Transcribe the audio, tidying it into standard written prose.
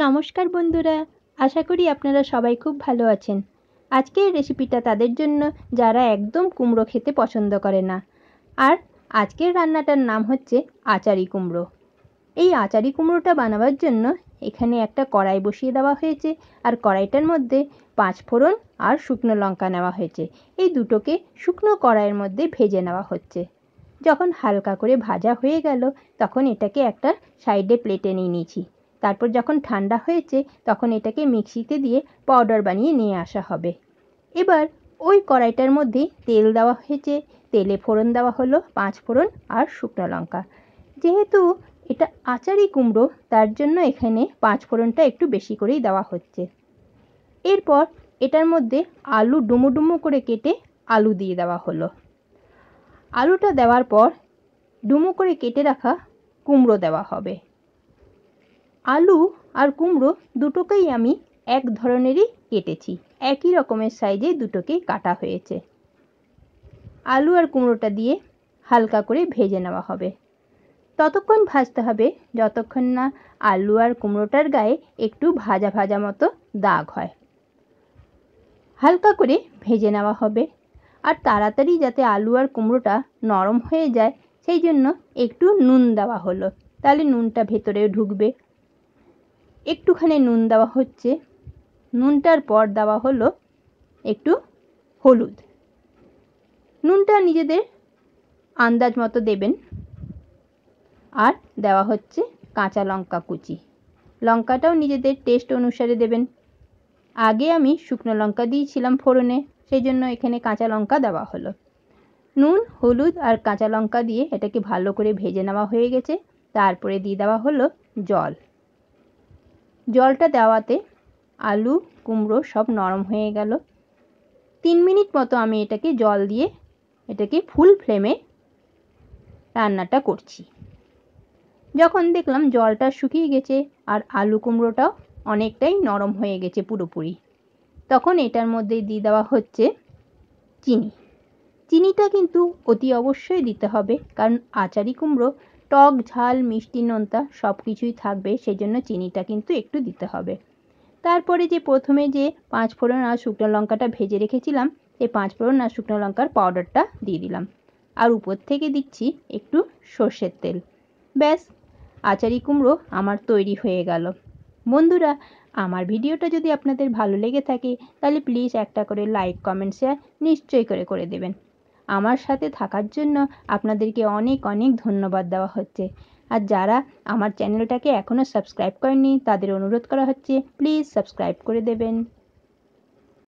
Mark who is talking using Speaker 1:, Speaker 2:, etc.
Speaker 1: নমস্কার বন্ধুরা, আশা করি আপনারা সবাই খুব ভালো আছেন। আজকের রেসিপিটা তাদের জন্য যারা একদম কুমড়ো খেতে পছন্দ করে না। আর আজকের রান্নাটার নাম হচ্ছে আচারি কুমড়ো। এই আচারি কুমড়োটা বানাবার জন্য এখানে একটা কড়াই বসিয়ে দেওয়া হয়েছে, আর কড়াইটার মধ্যে 5 ফোড়ন আর শুকনো লঙ্কা নেওয়া হয়েছে। এই দুটোকে শুকনো কড়াইয়ের মধ্যে ভেজে নেওয়া হচ্ছে। যখন হালকা করে ভাজা হয়ে গেল তখন এটাকে একটা সাইডে প্লেটে নিয়ে নিয়েছি। তারপর যখন ঠান্ডা হয়েছে তখন এটাকে মিক্সিতে দিয়ে পাউডার বানিয়ে নিয়ে আসা হবে। এবার ওই কড়াইটার মধ্যে তেল দেওয়া হয়েছে, তেলে ফোড়ন দেওয়া হলো 5 ফোড়ন আর শুকনো লঙ্কা। যেহেতু এটা আচারি কুমড়ো তার জন্য এখানে 5 ফোড়নটা একটু বেশি করেই দেওয়া হচ্ছে। এরপর এটার মধ্যে আলু ডুমো ডুমো করে কেটে আলু দিয়ে দেওয়া হলো। আলুটা দেওয়ার পর ডুমো করে কেটে রাখা কুমড়ো দেওয়া হবে। আলু আর কুমড়ো দুটোকেই আমি এক ধরনেরই কেটেছি, একই রকমের সাইজে দুটোকেই কাটা হয়েছে। আলু আর কুমড়োটা দিয়ে হালকা করে ভেজে নেওয়া হবে। ততক্ষণ ভাজতে হবে যতক্ষণ না আলু আর কুমড়োটার গায়ে একটু ভাজা ভাজা মতো দাগ হয়। হালকা করে ভেজে নেওয়া হবে। আর তাড়াতাড়ি যাতে আলু আর কুমড়োটা নরম হয়ে যায় সেই জন্য একটু নুন দেওয়া হলো, তাহলে নুনটা ভেতরে ঢুকবে। একটুখানি নুন দেওয়া হচ্ছে। নুনটার পর দেওয়া হলো একটু হলুদ। নুনটা নিজেদের আন্দাজ মতো দেবেন। আর দেওয়া হচ্ছে কাঁচা লঙ্কা কুচি। লঙ্কাটাও নিজেদের টেস্ট অনুসারে দেবেন। আগে আমি শুকনো লঙ্কা দিয়েছিলাম ফোড়নে, সেই জন্য এখানে কাঁচা লঙ্কা দেওয়া হলো। নুন, হলুদ আর কাঁচা লঙ্কা দিয়ে এটাকে ভালো করে ভেজে নেওয়া হয়ে গেছে। তারপরে দিয়ে দেওয়া হলো জল। জলটা দেওয়াতে আলু কুমড়ো সব নরম হয়ে গেল। 3 মিনিট মতো আমি এটাকে জল দিয়ে এটাকে ফুল ফ্লেমে রান্নাটা করছি। যখন দেখলাম জলটা শুকিয়ে গেছে আর আলু কুমড়োটাও অনেকটাই নরম হয়ে গেছে পুরোপুরি, তখন এটার মধ্যে দিয়ে দেওয়া হচ্ছে চিনি। চিনিটা কিন্তু অতি অবশ্যই দিতে হবে, কারণ আচারি কুমড়ো টক ঝাল মিষ্টি নোনতা সব কিছুই থাকবে, সেই জন্য চিনিটা কিন্তু একটু দিতে হবে। তারপরে যে প্রথমে যে 5 ফোড়ন আর শুকনো লঙ্কাটা ভেজে রেখেছিলাম সেই 5 ফোড়ন আর শুকনো লঙ্কার পাউডারটা দিয়ে দিলাম। আর উপর থেকে দিচ্ছি একটু সর্ষের তেল। ব্যাস, আচারি কুমড়ো আমার তৈরি হয়ে গেল। বন্ধুরা, আমার ভিডিওটা যদি আপনাদের ভালো লেগে থাকে তাহলে প্লিজ একটা করে লাইক কমেন্ট শেয়ার নিশ্চয়ই করে দেবেন। আমার সাথে থাকার জন্য আপনাদেরকে অনেক অনেক ধন্যবাদ দেওয়া হচ্ছে। আর যারা আমার চ্যানেলটাকে এখনও সাবস্ক্রাইব করেননি তাদের অনুরোধ করা হচ্ছে প্লিজ সাবস্ক্রাইব করে দেবেন।